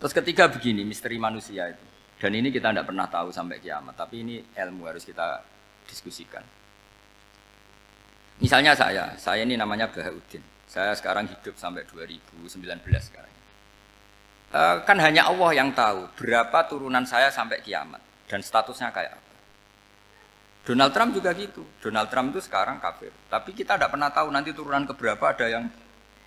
Terus ketiga begini, misteri manusia itu. Dan ini kita tidak pernah tahu sampai kiamat, tapi ini ilmu harus kita diskusikan. Misalnya saya ini namanya Bahauddin. Saya sekarang hidup sampai 2019 sekarang. Kan hanya Allah yang tahu berapa turunan saya sampai kiamat dan statusnya kayak apa. Donald Trump juga gitu. Donald Trump itu sekarang kafir, tapi kita tidak pernah tahu nanti turunan keberapa ada yang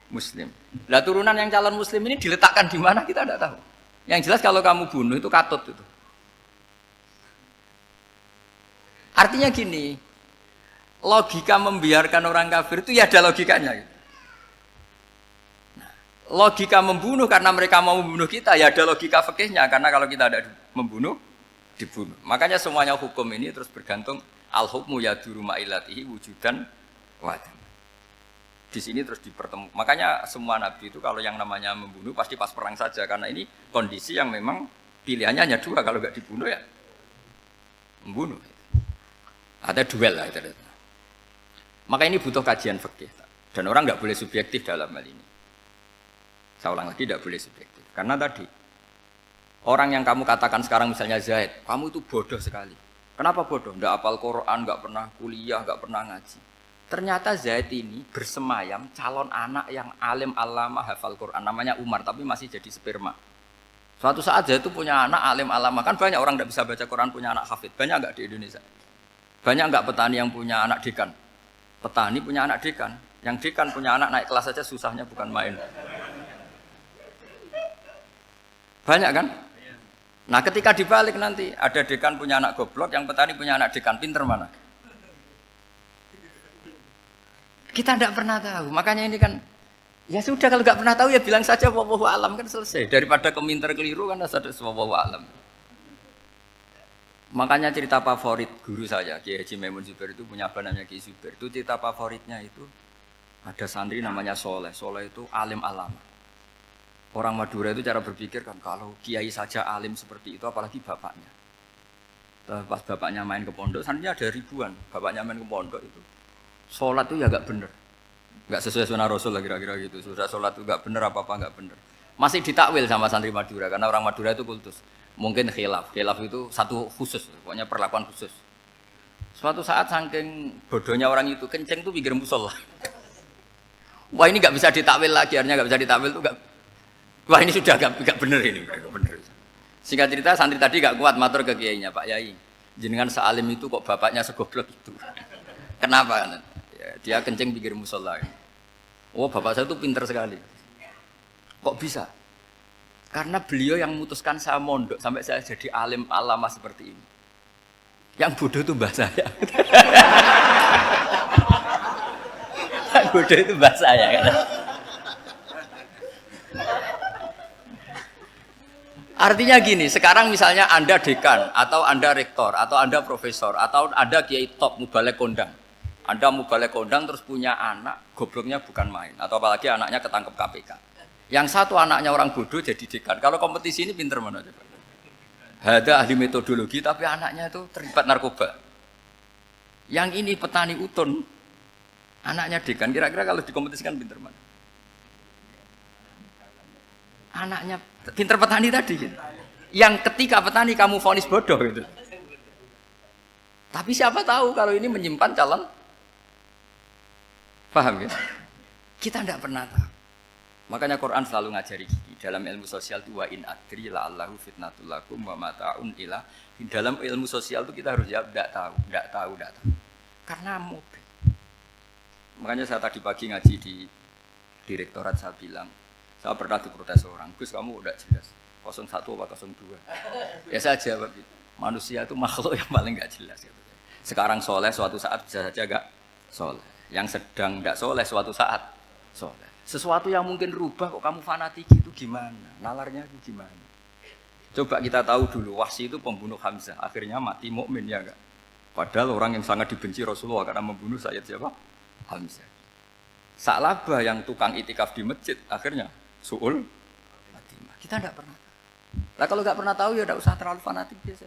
Muslim. Lah turunan yang calon Muslim ini diletakkan di mana kita tidak tahu. Yang jelas kalau kamu bunuh itu katut itu. Artinya gini, logika membiarkan orang kafir itu ya ada logikanya. Nah, logika membunuh karena mereka mau membunuh kita ya ada logika fikihnya karena kalau kita ada membunuh dibunuh. Makanya semuanya hukum ini terus bergantung al-hukmu yaduru ma'ilatihi wujudan wadah. Di sini terus dipertemukan. Makanya semua nabi itu kalau yang namanya membunuh pasti pas perang saja karena ini kondisi yang memang pilihannya hanya dua, kalau nggak dibunuh ya membunuh. Ada duel lah itu. Maka ini butuh kajian fikih dan orang nggak boleh subjektif dalam hal ini. Saya ulang lagi, tidak boleh subjektif karena tadi orang yang kamu katakan sekarang misalnya Zaid, kamu itu bodoh sekali. Kenapa bodoh? Nggak hafal Quran, nggak pernah kuliah, nggak pernah ngaji. Ternyata Zaid ini bersemayam calon anak yang alim alama hafal Quran, namanya Umar, tapi masih jadi sperma. Suatu saat Zaid itu punya anak alim alama, kan banyak orang tidak bisa baca Quran punya anak hafid, banyak enggak di Indonesia? Banyak enggak petani yang punya anak dekan? Petani punya anak dekan, yang dekan punya anak naik kelas saja susahnya bukan main. Banyak kan? Nah ketika dibalik nanti, ada dekan punya anak goblok, yang petani punya anak dekan, pinter mana? Kita tidak pernah tahu, makanya ini kan, ya sudah kalau nggak pernah tahu ya bilang saja wallahu alam kan selesai. Daripada keminter keliru kan ada wallahu alam. Makanya cerita favorit guru saya, Kiai Haji Maimun Zubair itu punya apa namanya Kiai Zubair. Itu cerita favoritnya itu ada santri namanya Soleh. Soleh itu alim alama. Orang Madura itu cara berpikir kan kalau kiai saja alim seperti itu, apalagi bapaknya. Pas bapaknya main ke pondok, santrinya ada ribuan. Bapaknya main ke pondok itu. Sholat itu ya gak bener, gak sesuai sunnah Rasul lah kira-kira gitu. Sudah sholat itu gak bener, apa-apa gak bener. Masih ditakwil sama santri Madura, karena orang Madura itu kultus. Mungkin khilaf itu satu khusus, pokoknya perlakuan khusus. Suatu saat saking bodohnya orang itu, kenceng tuh pinggir musola. Wah ini gak bisa ditakwil lagi, akhirnya gak bisa ditakwil tuh gak. Wah ini sudah gak bener ini, gak bener. Singkat cerita santri tadi gak kuat matur ke kiainya, Pak Yai, jenengan sealim itu kok bapaknya segoblok itu. Kenapa? Ya, dia kencing pinggir musola. Oh bapak saya itu pinter sekali. Kok bisa? Karena beliau yang memutuskan saya mondok sampai saya jadi alim alama seperti ini. Yang bodoh itu mbah saya. Yang bodoh itu mbah saya. Artinya gini, sekarang misalnya Anda dekan, atau Anda rektor, atau Anda profesor, atau Anda kiai top, mubalek kondang. Anda mubalek kondang terus punya anak, gobloknya bukan main. Atau apalagi anaknya ketangkep KPK. Yang satu anaknya orang bodoh jadi dekan. Kalau kompetisi ini pinter mana coba? Ada ahli metodologi, tapi anaknya itu terlibat narkoba. Yang ini petani utun, anaknya dekan. Kira-kira kalau dikompetisikan pinter mana? Anaknya pinter petani tadi gitu. Yang ketika petani kamu vonis bodoh gitu. Tapi siapa tahu kalau ini menyimpan calon. Paham ya? Kita tidak pernah tahu. Makanya Quran selalu ngajari dalam ilmu sosial itu wa in adri la'allahu fitnatul lakum wa mata'un ila. Dalam ilmu sosial itu kita harus jawab tidak tahu. Karena mobil. Makanya saya tadi pagi ngaji di direktorat saya bilang, saya pernah diprotes orang, Gus kamu udah jelas 01 apa 02. Ya saya jawab gitu. Manusia itu makhluk yang paling enggak jelas gitu. Sekarang soleh suatu saat bisa saja enggak soleh. Yang sedang enggak soleh suatu saat soleh. Sesuatu yang mungkin rubah kok kamu fanatik itu gimana? Nalarnya itu gimana? Coba kita tahu dulu Wahsy itu pembunuh Hamzah, akhirnya mati mukmin ya enggak? Padahal orang yang sangat dibenci Rasulullah karena membunuh Sayyid siapa? Hamzah. Sa'labah yang tukang itikaf di masjid akhirnya su'ul khatimah. Kita enggak pernah. Lah kalau enggak pernah tahu ya enggak usah terlalu fanatik biasa.